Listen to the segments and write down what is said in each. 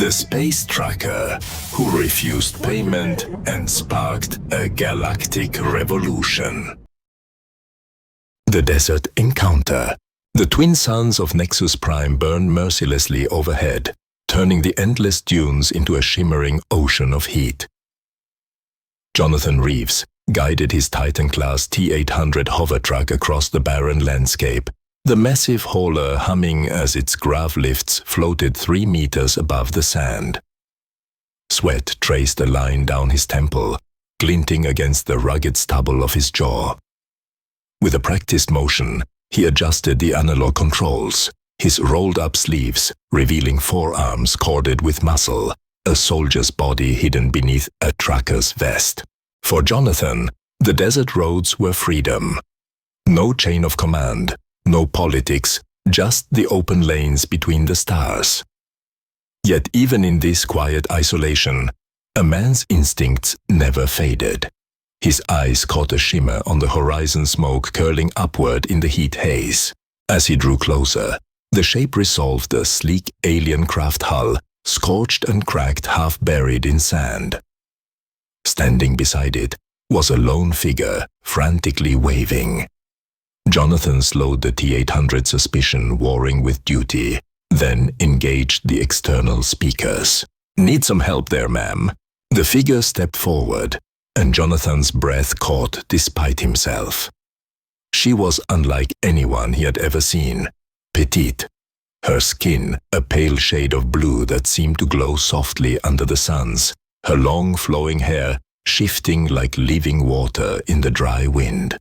the space tracker who refused payment and sparked a galactic revolution. The Desert Encounter. The twin suns of Nexus Prime burn mercilessly overhead, turning the endless dunes into a shimmering ocean of heat. Jonathan Reeves guided his Titan-class T-800 hover truck across the barren landscape, the massive hauler humming as its grav lifts floated 3 meters above the sand. Sweat traced a line down his temple, glinting against the rugged stubble of his jaw. With a practiced motion, he adjusted the analog controls, his rolled-up sleeves revealing forearms corded with muscle, a soldier's body hidden beneath a trucker's vest. For Jonathan, the desert roads were freedom. No chain of command, no politics, just the open lanes between the stars. Yet even in this quiet isolation, a man's instincts never faded. His eyes caught a shimmer on the horizon smoke curling upward in the heat haze. As he drew closer, the shape resolved a sleek alien craft hull, scorched and cracked, half buried in sand. Standing beside it was a lone figure, frantically waving. Jonathan slowed the T-800 suspicion warring with duty, then engaged the external speakers. "Need some help there, ma'am." The figure stepped forward, and Jonathan's breath caught despite himself. She was unlike anyone he had ever seen. Petite, her skin a pale shade of blue that seemed to glow softly under the suns, her long flowing hair shifting like living water in the dry wind.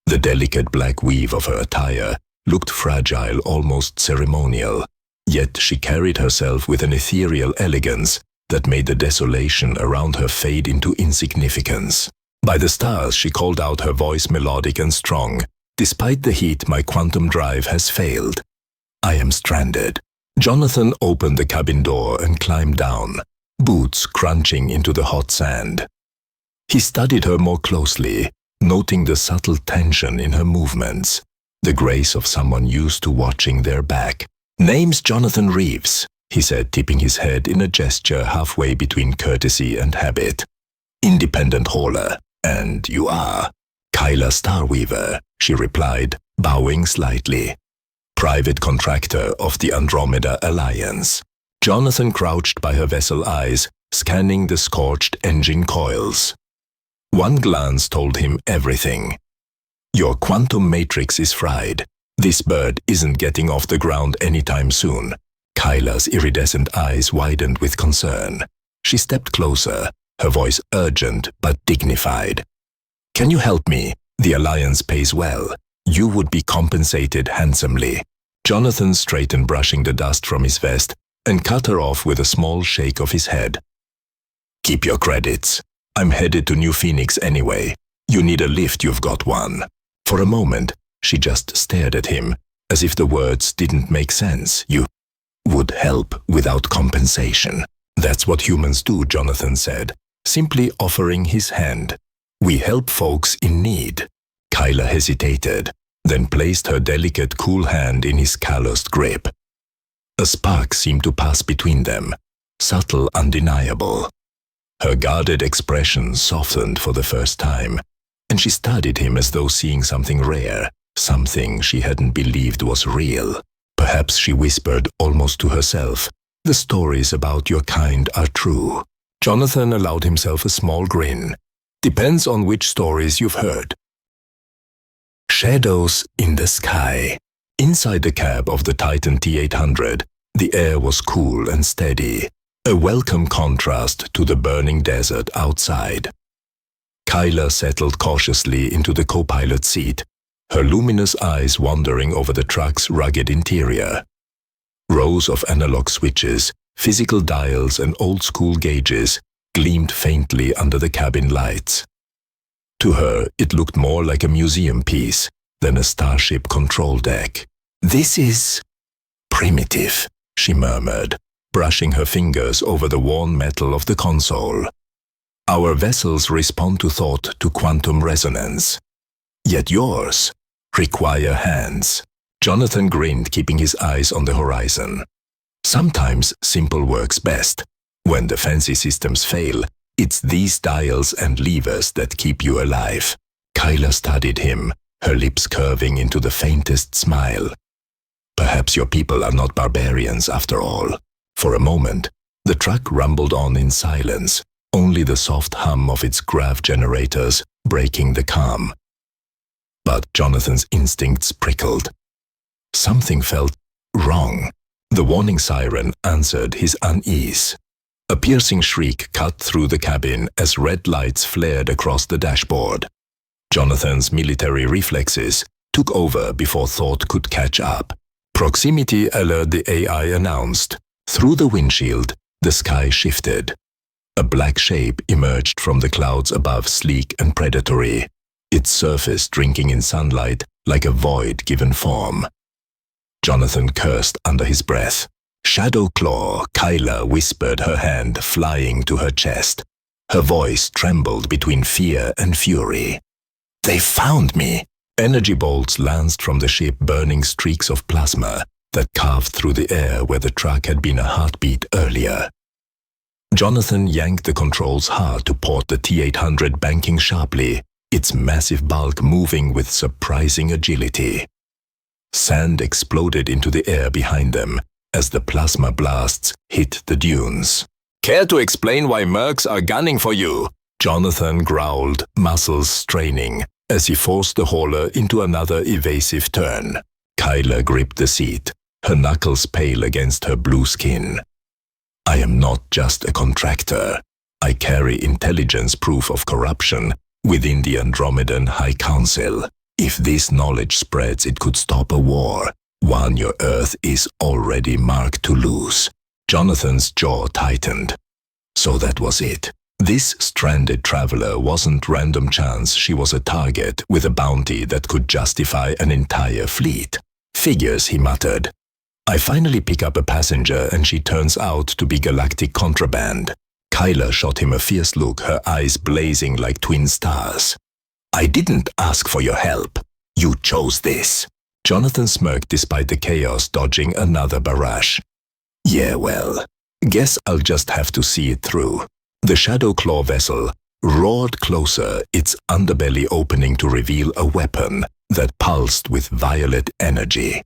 The delicate black weave of her attire looked fragile, almost ceremonial, yet she carried herself with an ethereal elegance that made the desolation around her fade into insignificance. "By the stars," she called out, her voice melodic and strong. "Despite the heat, my quantum drive has failed. I am stranded." Jonathan opened the cabin door and climbed down, boots crunching into the hot sand. He studied her more closely, noting the subtle tension in her movements, the grace of someone used to watching their back. "Name's Jonathan Reeves," he said, tipping his head in a gesture halfway between courtesy and habit. "Independent hauler, and you are?" "Kyla Starweaver," she replied, bowing slightly. "Private contractor of the Andromeda Alliance." Jonathan crouched by her vessel eyes, scanning the scorched engine coils. One glance told him everything. "Your quantum matrix is fried. This bird isn't getting off the ground anytime soon." Kyla's iridescent eyes widened with concern. She stepped closer, her voice urgent but dignified. "Can you help me? The Alliance pays well. You would be compensated handsomely." Jonathan straightened, brushing the dust from his vest, and cut her off with a small shake of his head. "Keep your credits. I'm headed to New Phoenix anyway. You need a lift, you've got one." For a moment, she just stared at him, as if the words didn't make sense. "You would help without compensation." "That's what humans do," Jonathan said, simply offering his hand. "We help folks in need." Kyla hesitated, then placed her delicate, cool hand in his calloused grip. A spark seemed to pass between them, subtle, undeniable. Her guarded expression softened for the first time, and she studied him as though seeing something rare, something she hadn't believed was real. Perhaps, she whispered almost to herself, "the stories about your kind are true." Jonathan allowed himself a small grin. "Depends on which stories you've heard." Shadows in the sky. Inside the cab of the Titan T-800, the air was cool and steady, a welcome contrast to the burning desert outside. Kyla settled cautiously into the co-pilot seat, her luminous eyes wandering over the truck's rugged interior. Rows of analog switches, physical dials and old-school gauges gleamed faintly under the cabin lights. To her, it looked more like a museum piece than a starship control deck. "This is primitive," she murmured, brushing her fingers over the worn metal of the console. "Our vessels respond to thought to quantum resonance. Yet yours require hands." Jonathan grinned, keeping his eyes on the horizon. Sometimes simple works best. When the fancy systems fail, it's these dials and levers that keep you alive. Kyla studied him, her lips curving into the faintest smile. Perhaps your people are not barbarians after all. For a moment, the truck rumbled on in silence, only the soft hum of its grav generators breaking the calm. But Jonathan's instincts prickled. Something felt wrong. The warning siren answered his unease. A piercing shriek cut through the cabin as red lights flared across the dashboard. Jonathan's military reflexes took over before thought could catch up. Proximity alert, the AI announced. Through the windshield, the sky shifted. A black shape emerged from the clouds above, sleek and predatory, its surface drinking in sunlight like a void-given form. Jonathan cursed under his breath. Shadow Claw, Kyla whispered, her hand flying to her chest. Her voice trembled between fear and fury. They found me! Energy bolts lanced from the ship, burning streaks of plasma that carved through the air where the truck had been a heartbeat earlier. Jonathan yanked the controls hard to port the T-800, banking sharply, its massive bulk moving with surprising agility. Sand exploded into the air behind them as the plasma blasts hit the dunes. Care to explain why mercs are gunning for you? Jonathan growled, muscles straining, as he forced the hauler into another evasive turn. Kyla gripped the seat, her knuckles pale against her blue skin. I am not just a contractor. I carry intelligence proof of corruption within the Andromedan High Council. If this knowledge spreads, it could stop a war, one your Earth is already marked to lose. Jonathan's jaw tightened. So that was it. This stranded traveler wasn't random chance. She was a target with a bounty that could justify an entire fleet. Figures, he muttered. I finally pick up a passenger and she turns out to be Galactic contraband. Kyla shot him a fierce look, her eyes blazing like twin stars. I didn't ask for your help. You chose this. Jonathan smirked despite the chaos, dodging another barrage. Yeah, well, guess I'll just have to see it through. The Shadow Claw vessel roared closer, its underbelly opening to reveal a weapon that pulsed with violet energy.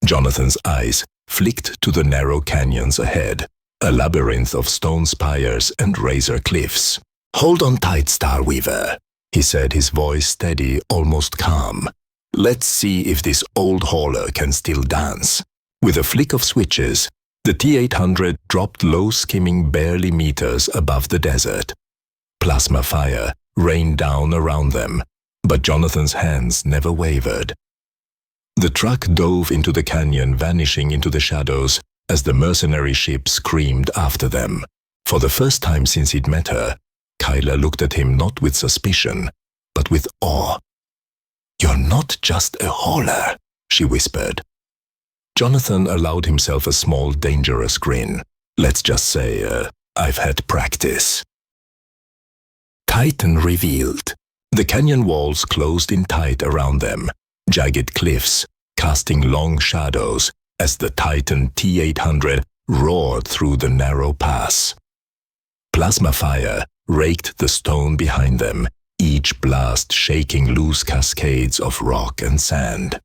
Jonathan's eyes flicked to the narrow canyons ahead, a labyrinth of stone spires and razor cliffs. Hold on tight, Starweaver, he said, his voice steady, almost calm. Let's see if this old hauler can still dance. With a flick of switches, the T-800 dropped low, skimming barely meters above the desert. Plasma fire rained down around them, but Jonathan's hands never wavered. The truck dove into the canyon, vanishing into the shadows as the mercenary ship screamed after them. For the first time since he'd met her, Kyla looked at him not with suspicion, but with awe. You're not just a hauler, she whispered. Jonathan allowed himself a small, dangerous grin. Let's just say, I've had practice. Titan revealed. The canyon walls closed in tight around them, jagged cliffs casting long shadows as the Titan T-800 roared through the narrow pass. Plasma fire raked the stone behind them, each blast shaking loose cascades of rock and sand.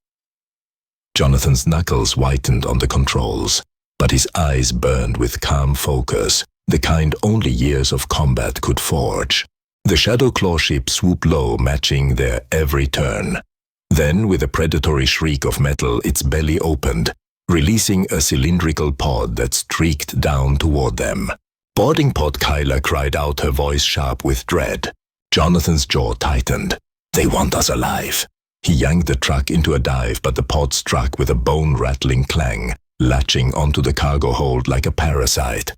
Jonathan's knuckles whitened on the controls, but his eyes burned with calm focus, the kind only years of combat could forge. The Shadow Claw ship swooped low, matching their every turn. Then, with a predatory shriek of metal, its belly opened, releasing a cylindrical pod that streaked down toward them. Boarding pod, Kyla cried out, her voice sharp with dread. Jonathan's jaw tightened. They want us alive. He yanked the truck into a dive, but the pod struck with a bone-rattling clang, latching onto the cargo hold like a parasite.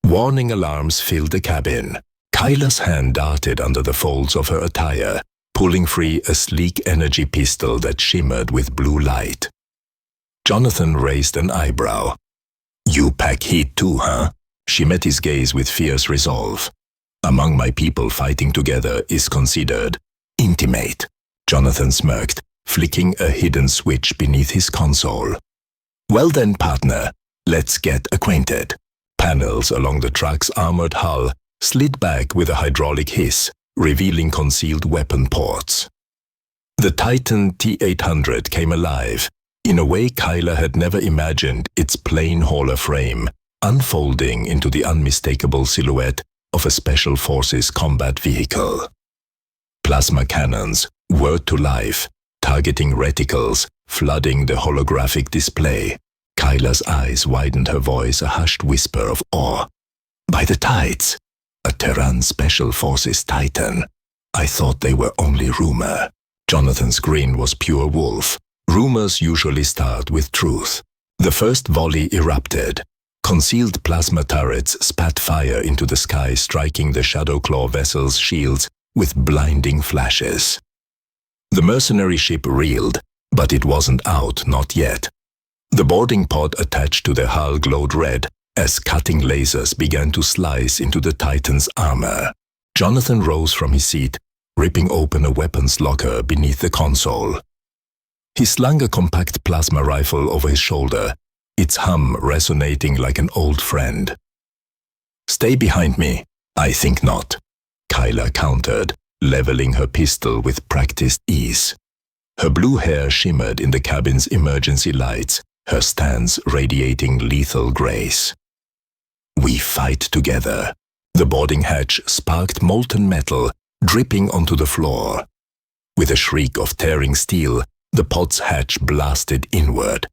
Warning alarms filled the cabin. Kyla's hand darted under the folds of her attire, pulling free a sleek energy pistol that shimmered with blue light. Jonathan raised an eyebrow. You pack heat too, huh? She met his gaze with fierce resolve. Among my people, fighting together is considered intimate. Jonathan smirked, flicking a hidden switch beneath his console. Well then, partner, Let's get acquainted. Panels along the truck's armored hull slid back with a hydraulic hiss, revealing concealed weapon ports. The Titan T-800 came alive, in a way Kyla had never imagined its plain hauler frame unfolding into the unmistakable silhouette of a Special Forces combat vehicle. Plasma cannons whirred to life, targeting reticles, flooding the holographic display. Kyla's eyes widened, her voice a hushed whisper of awe. By the tides! A Terran Special Forces Titan. I thought they were only rumor. Jonathan's grin was pure wolf. Rumors usually start with truth. The first volley erupted. Concealed plasma turrets spat fire into the sky, striking the Shadowclaw vessel's shields with blinding flashes. The mercenary ship reeled, but it wasn't out, not yet. The boarding pod attached to the hull glowed red as cutting lasers began to slice into the Titan's armor. Jonathan rose from his seat, ripping open a weapons locker beneath the console. He slung a compact plasma rifle over his shoulder, its hum resonating like an old friend. Stay behind me. I think not, Kyla countered, leveling her pistol with practiced ease. Her blue hair shimmered in the cabin's emergency lights, her stance radiating lethal grace. We fight together. The boarding hatch sparked molten metal, dripping onto the floor. With a shriek of tearing steel, the pod's hatch blasted inward.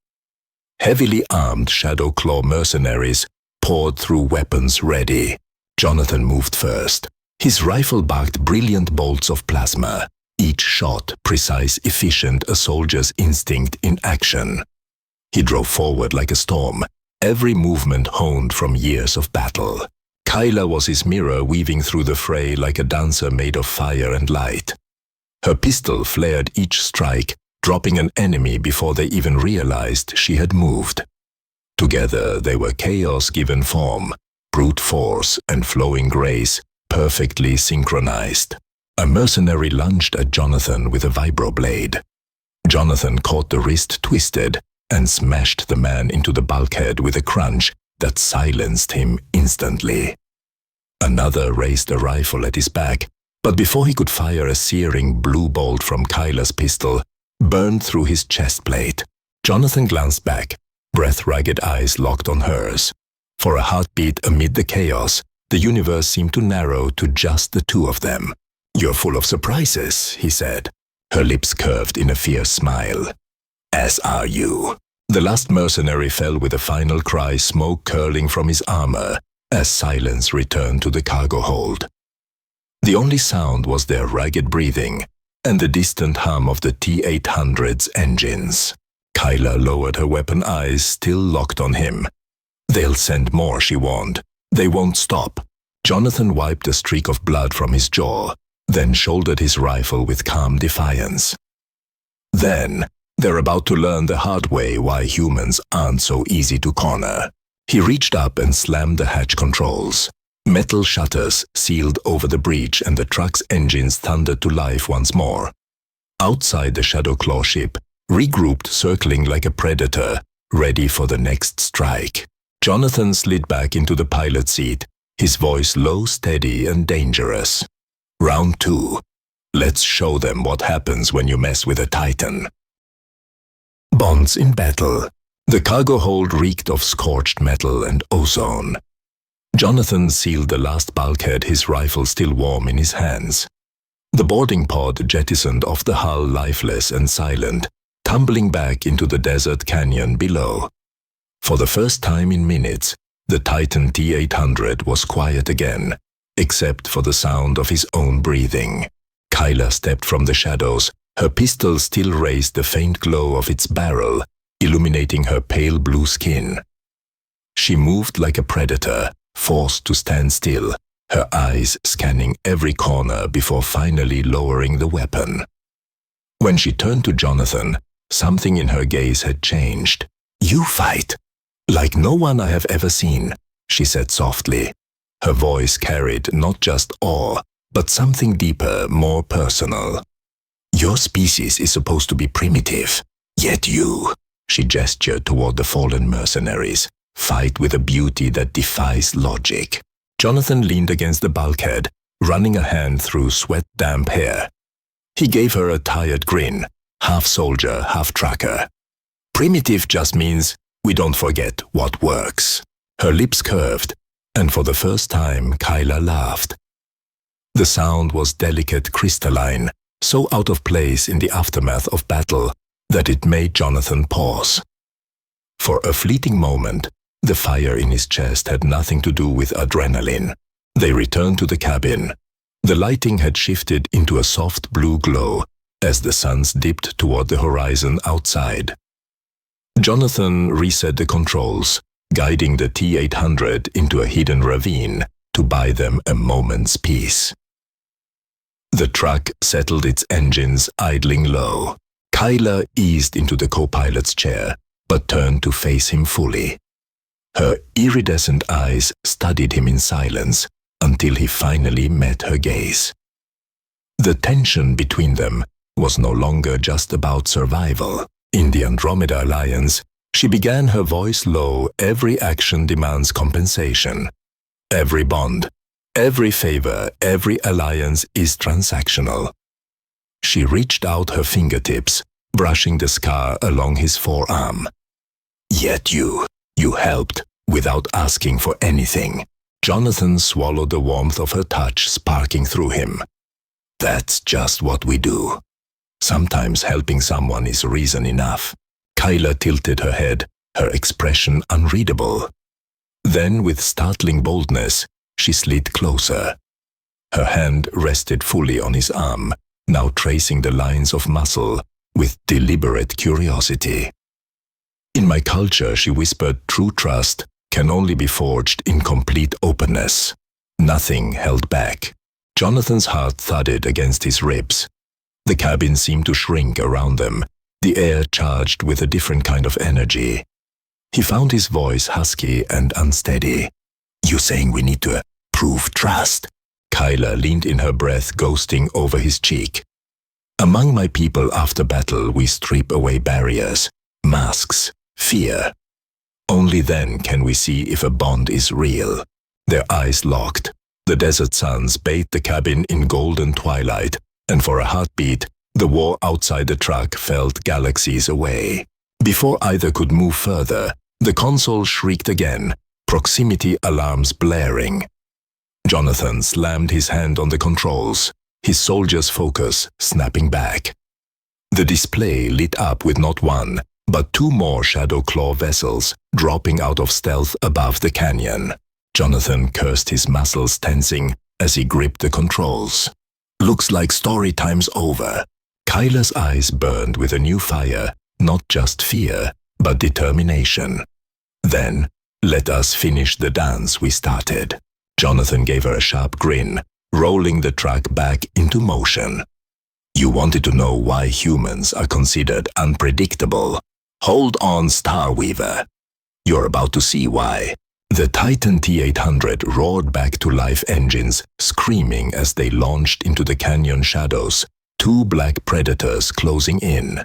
Heavily armed Shadowclaw mercenaries poured through, weapons ready. Jonathan moved first. His rifle barked brilliant bolts of plasma, each shot precise, efficient, a soldier's instinct in action. He drove forward like a storm, every movement honed from years of battle. Kyla was his mirror, weaving through the fray like a dancer made of fire and light. Her pistol flared each strike, dropping an enemy before they even realized she had moved. Together they were chaos given form, brute force and flowing grace, perfectly synchronized. A mercenary lunged at Jonathan with a vibroblade. Jonathan caught the wrist twisted and smashed the man into the bulkhead with a crunch that silenced him instantly. Another raised a rifle at his back, but before he could fire, a searing blue bolt from Kyla's pistol burned through his chest plate. Jonathan glanced back, breath-ragged eyes locked on hers. For a heartbeat amid the chaos, the universe seemed to narrow to just the two of them. "You're full of surprises," he said. Her lips curved in a fierce smile. "As are you." The last mercenary fell with a final cry, smoke curling from his armor as silence returned to the cargo hold. The only sound was their ragged breathing and the distant hum of the T-800's engines. Kyla lowered her weapon, eyes still locked on him. "They'll send more," she warned. "They won't stop." Jonathan wiped a streak of blood from his jaw, then shouldered his rifle with calm defiance. Then, they're about to learn the hard way why humans aren't so easy to corner. He reached up and slammed the hatch controls. Metal shutters sealed over the breach and the truck's engines thundered to life once more. Outside, the Shadowclaw ship regrouped, circling like a predator, ready for the next strike. Jonathan slid back into the pilot's seat, his voice low, steady, and dangerous. "Round 2. Let's show them what happens when you mess with a Titan." Bonds in battle. The cargo hold reeked of scorched metal and ozone. Jonathan sealed the last bulkhead, his rifle still warm in his hands. The boarding pod jettisoned off the hull, lifeless and silent, tumbling back into the desert canyon below. For the first time in minutes, the Titan T-800 was quiet again, except for the sound of his own breathing. Kyla stepped from the shadows, her pistol still raised, the faint glow of its barrel illuminating her pale blue skin. She moved like a predator, forced to stand still, her eyes scanning every corner before finally lowering the weapon. When she turned to Jonathan, something in her gaze had changed. "You fight like no one I have ever seen," she said softly. Her voice carried not just awe, but something deeper, more personal. "Your species is supposed to be primitive, yet you," she gestured toward the fallen mercenaries, fight with a beauty that defies logic. Jonathan leaned against the bulkhead, running a hand through sweat-damp hair. He gave her a tired grin, half soldier, half tracker. Primitive just means we don't forget what works. Her lips curved, and for the first time Kyla laughed. The sound was delicate, crystalline, so out of place in the aftermath of battle that it made Jonathan pause. For a fleeting moment, the fire in his chest had nothing to do with adrenaline. They returned to the cabin. The lighting had shifted into a soft blue glow as the suns dipped toward the horizon outside. Jonathan reset the controls, guiding the T-800 into a hidden ravine to buy them a moment's peace. The truck settled its engines, idling low. Kyla eased into the co-pilot's chair, but turned to face him fully. Her iridescent eyes studied him in silence until he finally met her gaze. The tension between them was no longer just about survival. In the Andromeda Alliance, she began, her voice low. Every action demands compensation. Every bond, every favor, every alliance is transactional. She reached out her fingertips, brushing the scar along his forearm. Yet you helped without asking for anything. Jonathan swallowed the warmth of her touch sparking through him. That's just what we do. Sometimes helping someone is reason enough. Kyla tilted her head, her expression unreadable. Then, with startling boldness, she slid closer. Her hand rested fully on his arm, now tracing the lines of muscle with deliberate curiosity. In my culture, she whispered, true trust can only be forged in complete openness. Nothing held back. Jonathan's heart thudded against his ribs. The cabin seemed to shrink around them, the air charged with a different kind of energy. He found his voice husky and unsteady. You saying we need to prove trust? Kyla leaned in, her breath ghosting over his cheek. Among my people after battle, we strip away barriers, masks, fear. Only then can we see if a bond is real. Their eyes locked. The desert suns bathed the cabin in golden twilight, and for a heartbeat, the war outside the truck felt galaxies away. Before either could move further, the console shrieked again, proximity alarms blaring. Jonathan slammed his hand on the controls, his soldier's focus snapping back. The display lit up with not one, but two more Shadow Claw vessels dropping out of stealth above the canyon. Jonathan cursed, his muscles tensing as he gripped the controls. Looks like story time's over. Kyla's eyes burned with a new fire, not just fear, but determination. Then, let us finish the dance we started. Jonathan gave her a sharp grin, rolling the truck back into motion. You wanted to know why humans are considered unpredictable. Hold on, Starweaver. You're about to see why. The Titan T-800 roared back to life, engines screaming as they launched into the canyon shadows, two black predators closing in.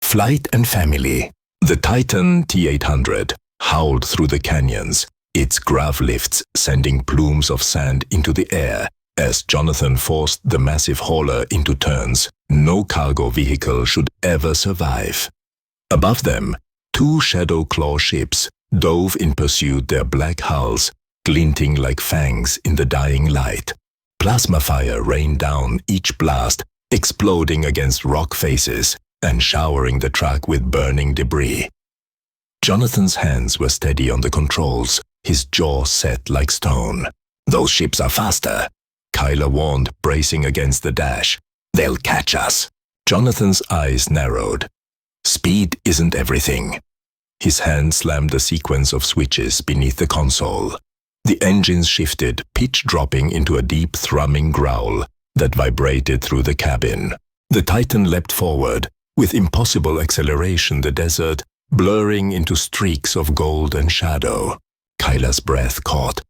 Flight and family. The Titan T-800 howled through the canyons, its grav lifts sending plumes of sand into the air as Jonathan forced the massive hauler into turns no cargo vehicle should ever survive. Above them, two Shadow Claw ships dove in pursuit, their black hulls glinting like fangs in the dying light. Plasma fire rained down each blast, exploding against rock faces and showering the truck with burning debris. Jonathan's hands were steady on the controls, his jaw set like stone. Those ships are faster, Kyla warned, bracing against the dash. They'll catch us. Jonathan's eyes narrowed. Speed isn't everything. His hand slammed a sequence of switches beneath the console. The engines shifted, pitch dropping into a deep thrumming growl that vibrated through the cabin. The Titan leapt forward, with impossible acceleration, the desert blurring into streaks of gold and shadow. Kyla's breath caught.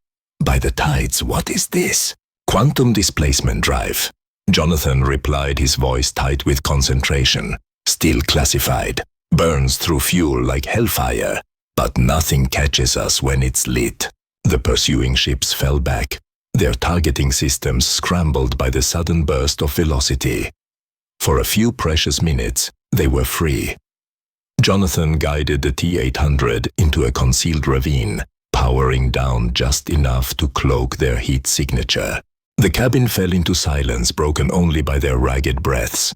By the tides, what is this? Quantum displacement drive. Jonathan replied, his voice tight with concentration. Still classified. Burns through fuel like hellfire, But nothing catches us when it's lit. The pursuing ships fell back, their targeting systems scrambled by the sudden burst of velocity. For a few precious minutes, they were free. Jonathan guided the T-800 into a concealed ravine, powering down just enough to cloak their heat signature. The cabin fell into silence, broken only by their ragged breaths.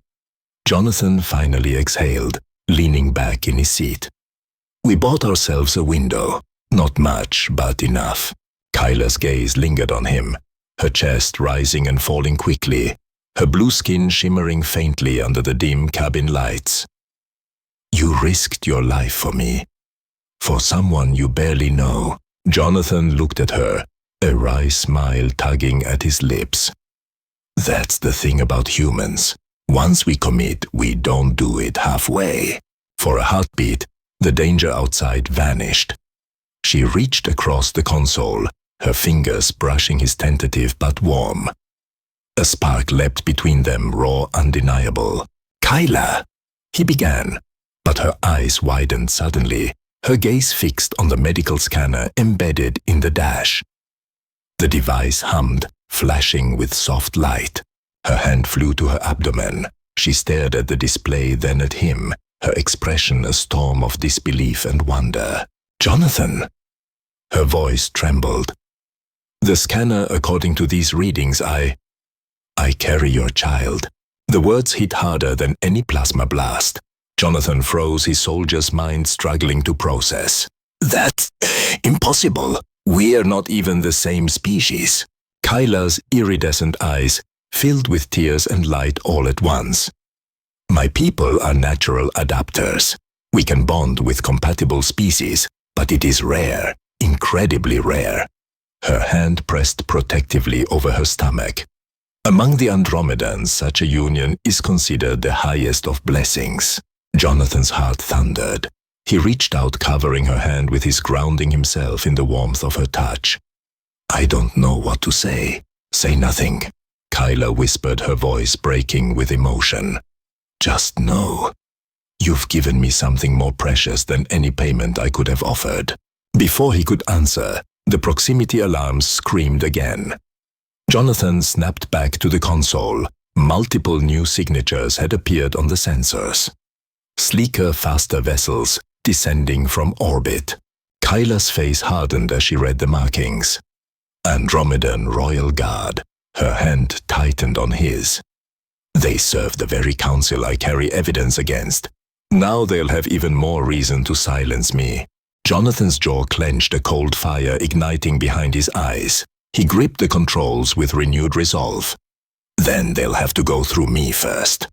Jonathan finally exhaled, leaning back in his seat. We bought ourselves a window. Not much, but enough. Kyla's gaze lingered on him, her chest rising and falling quickly, her blue skin shimmering faintly under the dim cabin lights. You risked your life for me. For someone you barely know. Jonathan looked at her, a wry smile tugging at his lips. That's the thing about humans. Once we commit, we don't do it halfway. For a heartbeat, the danger outside vanished. She reached across the console, her fingers brushing his tentative but warm. A spark leapt between them, raw, undeniable. Kyla! He began, but her eyes widened suddenly, her gaze fixed on the medical scanner embedded in the dash. The device hummed, flashing with soft light. Her hand flew to her abdomen. She stared at the display, then at him, her expression a storm of disbelief and wonder. Jonathan! Her voice trembled. The scanner, according to these readings, I carry your child. The words hit harder than any plasma blast. Jonathan froze, his soldier's mind struggling to process. That's impossible. We're not even the same species. Kyla's iridescent eyes filled with tears and light all at once. My people are natural adapters. We can bond with compatible species, but it is rare, incredibly rare. Her hand pressed protectively over her stomach. Among the Andromedans, such a union is considered the highest of blessings. Jonathan's heart thundered. He reached out, covering her hand with his, grounding himself in the warmth of her touch. I don't know what to say. Say nothing. Kyla whispered, her voice breaking with emotion. Just know. You've given me something more precious than any payment I could have offered. Before he could answer, the proximity alarms screamed again. Jonathan snapped back to the console. Multiple new signatures had appeared on the sensors. Sleeker, faster vessels descending from orbit. Kyla's face hardened as she read the markings. Andromedan Royal Guard. Her hand tightened on his. They serve the very council I carry evidence against. Now they'll have even more reason to silence me. Jonathan's jaw clenched, a cold fire igniting behind his eyes. He gripped the controls with renewed resolve. Then they'll have to go through me first.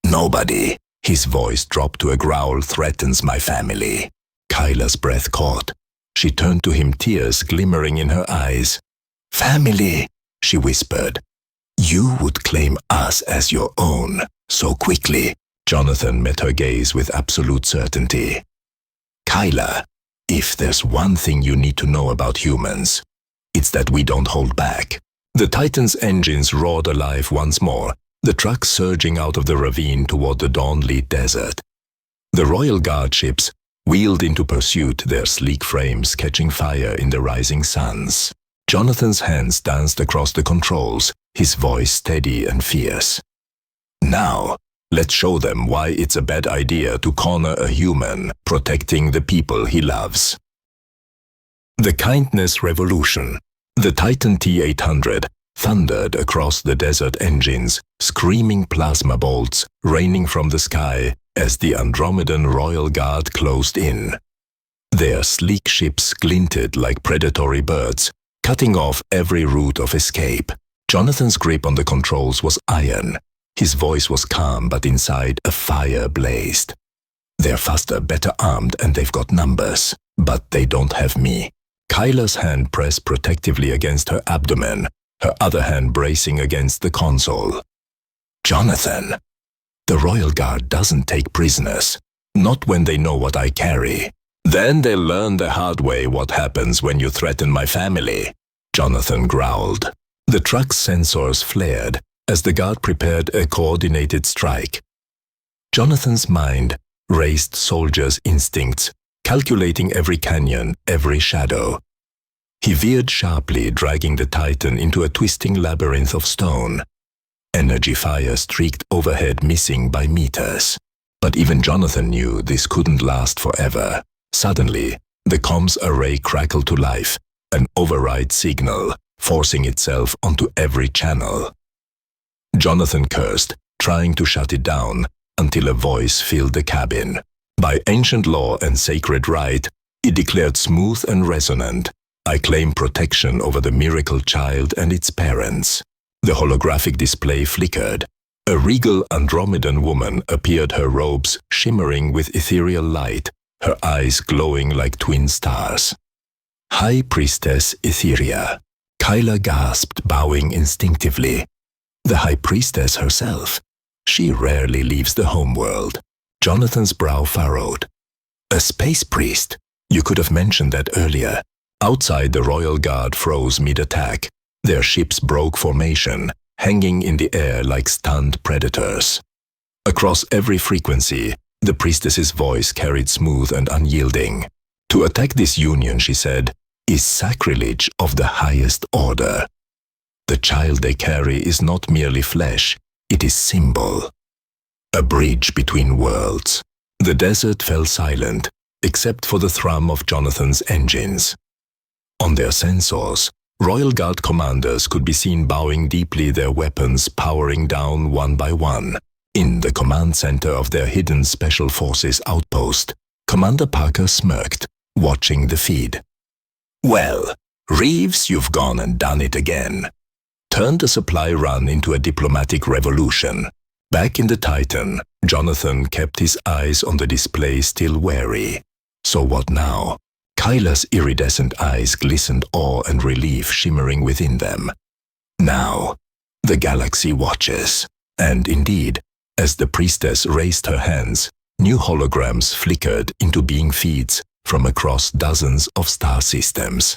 Nobody, his voice dropped to a growl, threatens my family. Kyla's breath caught. She turned to him, tears glimmering in her eyes. Family, she whispered. You would claim us as your own so quickly. Jonathan met her gaze with absolute certainty. Kyla, if there's one thing you need to know about humans, it's that we don't hold back. The Titan's engines roared alive once more, the truck surging out of the ravine toward the dawn-lit desert. The Royal Guard ships wheeled into pursuit, their sleek frames catching fire in the rising suns. Jonathan's hands danced across the controls, his voice steady and fierce. Now, let's show them why it's a bad idea to corner a human protecting the people he loves. The Kindness Revolution. The Titan T-800 thundered across the desert engines, screaming plasma bolts raining from the sky as the Andromedan Royal Guard closed in. Their sleek ships glinted like predatory birds, cutting off every route of escape. Jonathan's grip on the controls was iron. His voice was calm, but inside a fire blazed. They're faster, better armed, and they've got numbers. But they don't have me. Kyla's hand pressed protectively against her abdomen, her other hand bracing against the console. Jonathan, the Royal Guard doesn't take prisoners. Not when they know what I carry. Then they'll learn the hard way what happens when you threaten my family. Jonathan growled. The truck's sensors flared as the guard prepared a coordinated strike. Jonathan's mind raced soldiers' instincts, calculating every canyon, every shadow. He veered sharply, dragging the Titan into a twisting labyrinth of stone. Energy fire streaked overhead, missing by meters. But even Jonathan knew this couldn't last forever. Suddenly, the comms array crackled to life, an override signal, forcing itself onto every channel. Jonathan cursed, trying to shut it down, until a voice filled the cabin. By ancient law and sacred right, it declared smooth and resonant, "I claim protection over the miracle child and its parents." The holographic display flickered. A regal Andromedan woman appeared, her robes shimmering with ethereal light, her eyes glowing like twin stars. High Priestess Etheria. Kyla gasped, bowing instinctively. The High Priestess herself. She rarely leaves the homeworld. Jonathan's brow furrowed. A space priest? You could have mentioned that earlier. Outside, the Royal Guard froze mid-attack. Their ships broke formation, hanging in the air like stunned predators. Across every frequency, the priestess's voice carried smooth and unyielding. To attack this union, she said, is sacrilege of the highest order. The child they carry is not merely flesh, it is symbol. A bridge between worlds. The desert fell silent, except for the thrum of Jonathan's engines. On their sensors, Royal Guard commanders could be seen bowing deeply, their weapons powering down one by one. In the command center of their hidden Special Forces outpost, Commander Parker smirked, watching the feed. "Well, Reeves, you've gone and done it again. Turned a supply run into a diplomatic revolution." Back in the Titan, Jonathan kept his eyes on the display, still wary. So what now? Kyla's iridescent eyes glistened, awe and relief shimmering within them. Now, the galaxy watches. And indeed, as the priestess raised her hands, new holograms flickered into being feeds from across dozens of star systems.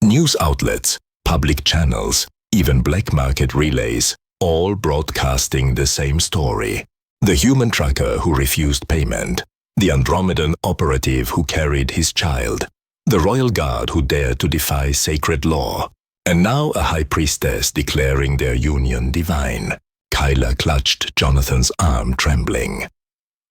News outlets, public channels, even black market relays, all broadcasting the same story. The human tracker who refused payment, the Andromedan operative who carried his child, the Royal Guard who dared to defy sacred law, and now a High Priestess declaring their union divine. Kyla clutched Jonathan's arm, trembling.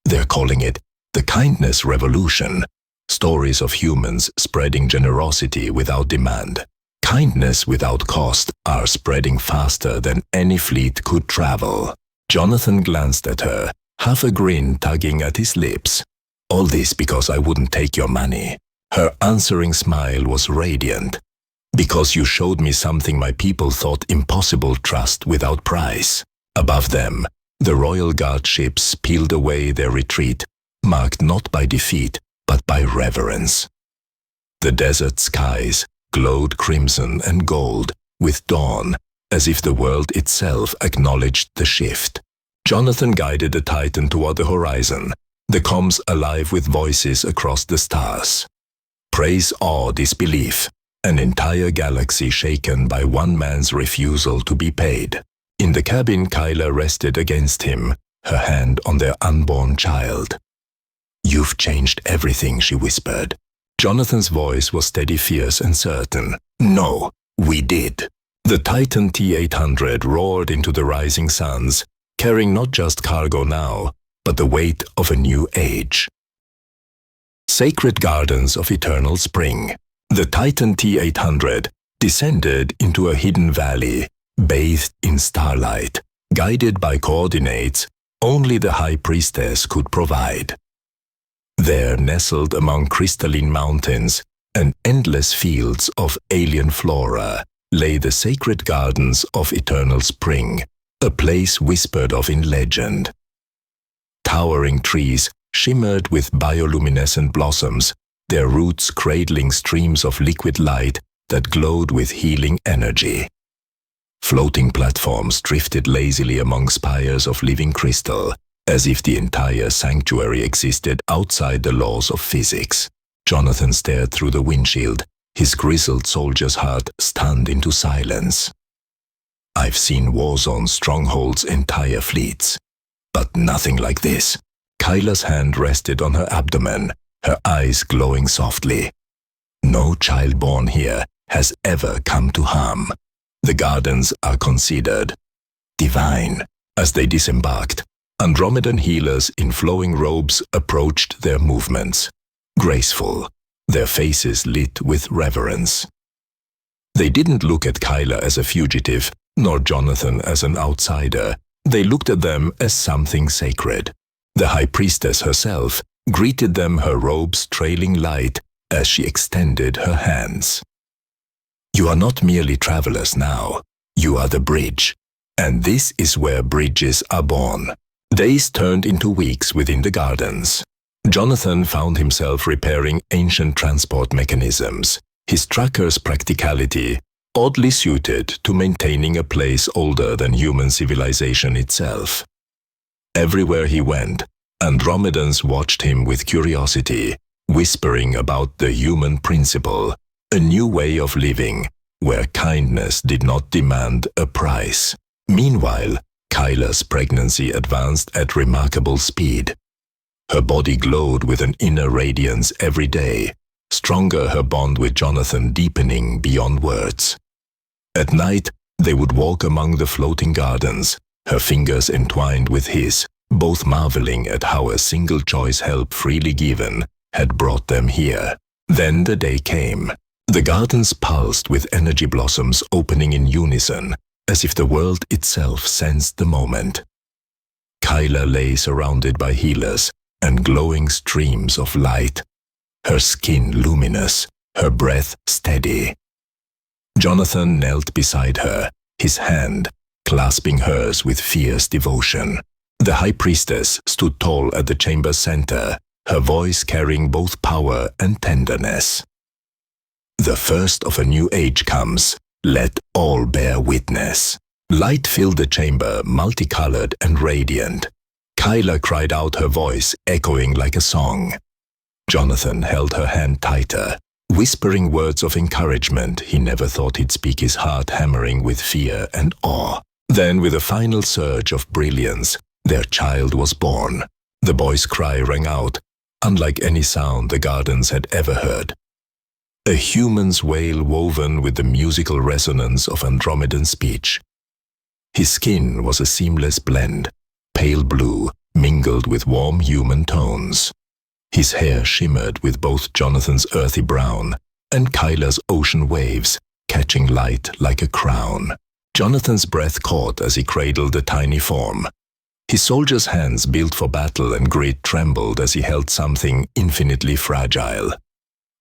They're calling it the Kindness Revolution. Stories of humans spreading generosity without demand. Kindness without cost are spreading faster than any fleet could travel. Jonathan glanced at her, half a grin tugging at his lips. "All this because I wouldn't take your money." Her answering smile was radiant. "Because you showed me something my people thought impossible, trust without price." Above them, the Royal Guard ships peeled away their retreat, marked not by defeat, but by reverence. The desert skies glowed crimson and gold with dawn, as if the world itself acknowledged the shift. Jonathan guided the Titan toward the horizon, the comms alive with voices across the stars. Praise, awe, disbelief, an entire galaxy shaken by one man's refusal to be paid. In the cabin, Kyla rested against him, her hand on their unborn child. "You've changed everything," she whispered. Jonathan's voice was steady, fierce, and certain. "No, we did." The Titan T-800 roared into the rising suns, carrying not just cargo now, but the weight of a new age. Sacred Gardens of Eternal Spring. The Titan T-800 descended into a hidden valley, bathed in starlight, guided by coordinates only the High Priestess could provide. There, nestled among crystalline mountains and endless fields of alien flora, lay the sacred gardens of Eternal Spring, a place whispered of in legend. Towering trees shimmered with bioluminescent blossoms, their roots cradling streams of liquid light that glowed with healing energy. Floating platforms drifted lazily among spires of living crystal, as if the entire sanctuary existed outside the laws of physics. Jonathan stared through the windshield, his grizzled soldier's heart stunned into silence. "I've seen war zone strongholds, entire fleets, but nothing like this." Kyla's hand rested on her abdomen, her eyes glowing softly. No child born here has ever come to harm. The gardens are considered divine. As they disembarked, Andromedan healers in flowing robes approached their movements, graceful, their faces lit with reverence. They didn't look at Kyla as a fugitive, nor Jonathan as an outsider. They looked at them as something sacred. The high priestess herself greeted them, her robes trailing light as she extended her hands. You are not merely travelers now, you are the bridge. And this is where bridges are born. Days turned into weeks within the gardens. Jonathan found himself repairing ancient transport mechanisms, his trucker's practicality oddly suited to maintaining a place older than human civilization itself. Everywhere he went, Andromedans watched him with curiosity, whispering about the human principle, a new way of living, where kindness did not demand a price. Meanwhile, Kyla's pregnancy advanced at remarkable speed. Her body glowed with an inner radiance every day, stronger her bond with Jonathan deepening beyond words. At night, they would walk among the floating gardens, her fingers entwined with his, both marveling at how a single choice help freely given had brought them here. Then the day came. The gardens pulsed with energy blossoms opening in unison, as if the world itself sensed the moment. Kyla lay surrounded by healers and glowing streams of light, her skin luminous, her breath steady. Jonathan knelt beside her, his hand clasping hers with fierce devotion. The high priestess stood tall at the chamber's center, her voice carrying both power and tenderness. The first of a new age comes. Let all bear witness. Light filled the chamber, multicolored and radiant. Kyla cried out, her voice echoing like a song. Jonathan held her hand tighter, whispering words of encouragement he never thought he'd speak, his heart hammering with fear and awe. Then, with a final surge of brilliance, their child was born. The boy's cry rang out, unlike any sound the gardens had ever heard. A human's wail woven with the musical resonance of Andromedan speech. His skin was a seamless blend, pale blue mingled with warm human tones. His hair shimmered with both Jonathan's earthy brown and Kyla's ocean waves, catching light like a crown. Jonathan's breath caught as he cradled the tiny form. His soldier's hands built for battle and grit trembled as he held something infinitely fragile.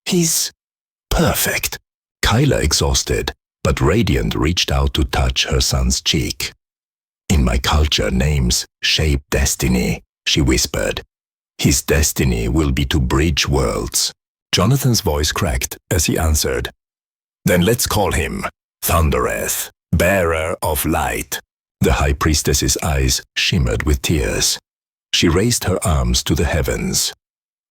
He's perfect. Kyla, exhausted, but radiant, reached out to touch her son's cheek. In my culture, names shape destiny, she whispered. His destiny will be to bridge worlds. Jonathan's voice cracked as he answered. Then let's call him Thundereth, bearer of light. The high priestess's eyes shimmered with tears. She raised her arms to the heavens.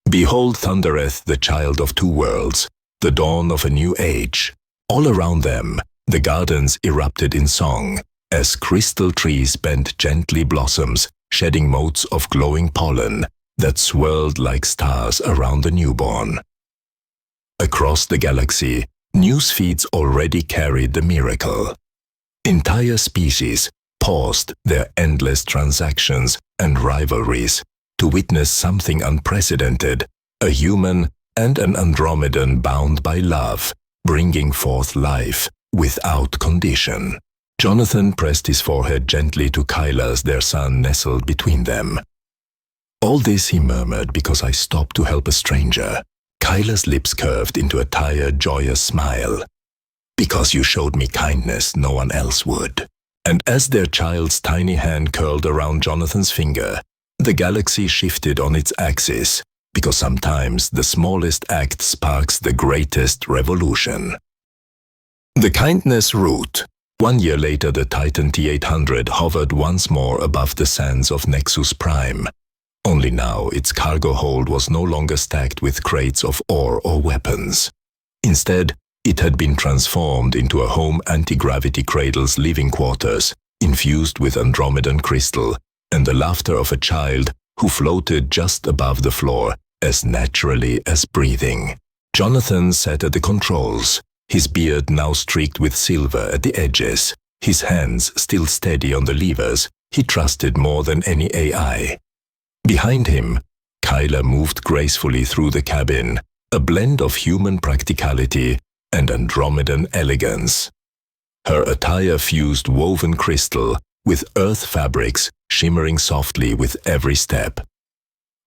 Behold Thundereth, the child of two worlds, the dawn of a new age. All around them, the gardens erupted in song, as crystal trees bent gently blossoms, shedding motes of glowing pollen that swirled like stars around the newborn. Across the galaxy, news feeds already carried the miracle. Entire species paused their endless transactions and rivalries to witness something unprecedented, a human and an Andromedan bound by love, bringing forth life without condition. Jonathan pressed his forehead gently to Kyla's, their son nestled between them. All this, he murmured, because I stopped to help a stranger. Kyla's lips curved into a tired, joyous smile. Because you showed me kindness no one else would. And as their child's tiny hand curled around Jonathan's finger, the galaxy shifted on its axis, because sometimes the smallest act sparks the greatest revolution. The kindness route. 1 year later, the Titan T-800 hovered once more above the sands of Nexus Prime. Only now its cargo hold was no longer stacked with crates of ore or weapons. Instead, it had been transformed into a home anti-gravity cradle's living quarters, infused with Andromedan crystal and the laughter of a child who floated just above the floor, as naturally as breathing. Jonathan sat at the controls, his beard now streaked with silver at the edges, his hands still steady on the levers he trusted more than any AI. Behind him, Kyla moved gracefully through the cabin, a blend of human practicality and Andromedan elegance. Her attire fused woven crystal with earth fabrics shimmering softly with every step.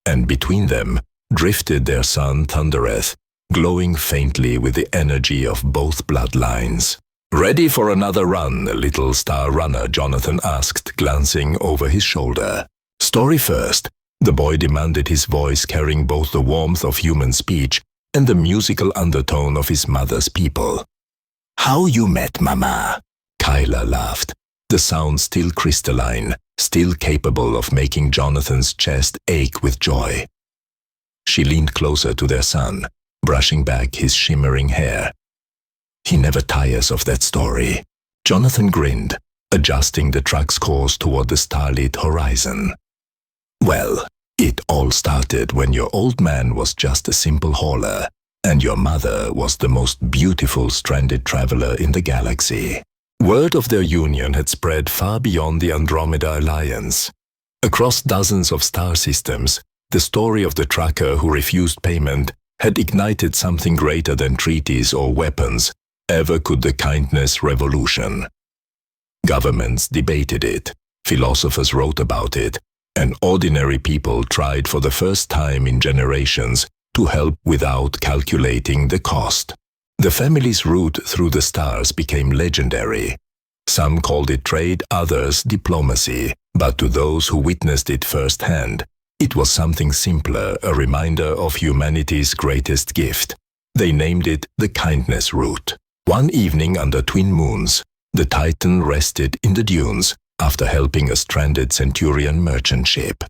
And between them drifted their son Thundereth, glowing faintly with the energy of both bloodlines. "Ready for another run, little star runner?" Jonathan asked, glancing over his shoulder. "Story first," the boy demanded, his voice carrying both the warmth of human speech and the musical undertone of his mother's people. "How you met Mama?" Kyla laughed, the sound still crystalline, still capable of making Jonathan's chest ache with joy. She leaned closer to their son, brushing back his shimmering hair. "He never tires of that story." Jonathan grinned, adjusting the truck's course toward the starlit horizon. "Well, it all started when your old man was just a simple hauler, and your mother was the most beautiful stranded traveler in the galaxy." Word of their union had spread far beyond the Andromeda Alliance. Across dozens of star systems, the story of the trucker who refused payment had ignited something greater than treaties or weapons ever could the kindness revolution. Governments debated it, philosophers wrote about it, and ordinary people tried for the first time in generations to help without calculating the cost. The family's route through the stars became legendary. Some called it trade, others diplomacy, but to those who witnessed it firsthand, it was something simpler, a reminder of humanity's greatest gift. They named it the kindness route. One evening under twin moons, the Titan rested in the dunes after helping a stranded Centurion merchant ship.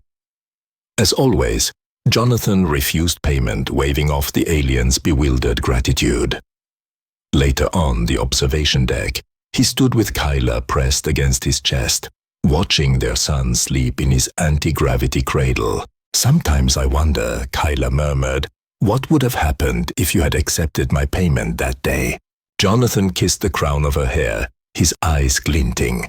As always, Jonathan refused payment, waving off the alien's bewildered gratitude. Later on the observation deck, he stood with Kyla pressed against his chest, watching their son sleep in his anti-gravity cradle. "Sometimes I wonder," Kyla murmured, "what would have happened if you had accepted my payment that day?" Jonathan kissed the crown of her hair, his eyes glinting.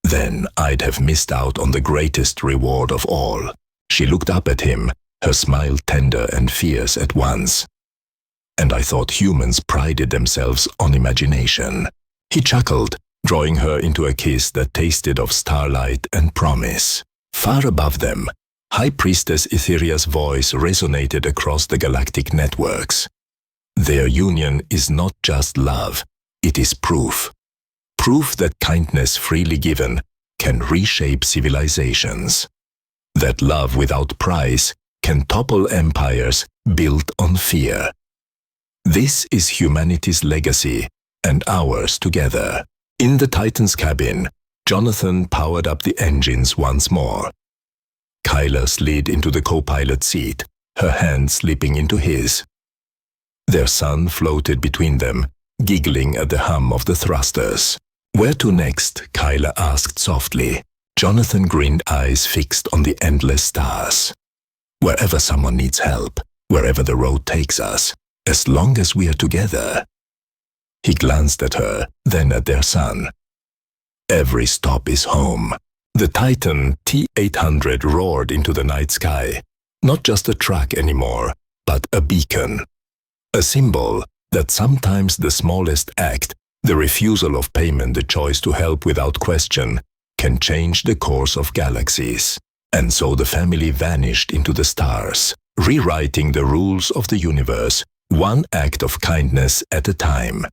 "Then I'd have missed out on the greatest reward of all." She looked up at him, her smile tender and fierce at once. "And I thought humans prided themselves on imagination." He chuckled, drawing her into a kiss that tasted of starlight and promise. Far above them, High Priestess Etheria's voice resonated across the galactic networks. "Their union is not just love, it is proof. Proof that kindness freely given can reshape civilizations. That love without price can topple empires built on fear. This is humanity's legacy and ours together." In the Titan's cabin, Jonathan powered up the engines once more. Kyla slid into the co-pilot seat, her hand slipping into his. Their son floated between them, giggling at the hum of the thrusters. "Where to next?" Kyla asked softly. Jonathan grinned, eyes fixed on the endless stars. "Wherever someone needs help, wherever the road takes us, as long as we are together." He glanced at her, then at their son. "Every stop is home." The Titan T-800 roared into the night sky, not just a truck anymore, but a beacon. A symbol that sometimes the smallest act, the refusal of payment, the choice to help without question, can change the course of galaxies. And so the family vanished into the stars, rewriting the rules of the universe, one act of kindness at a time.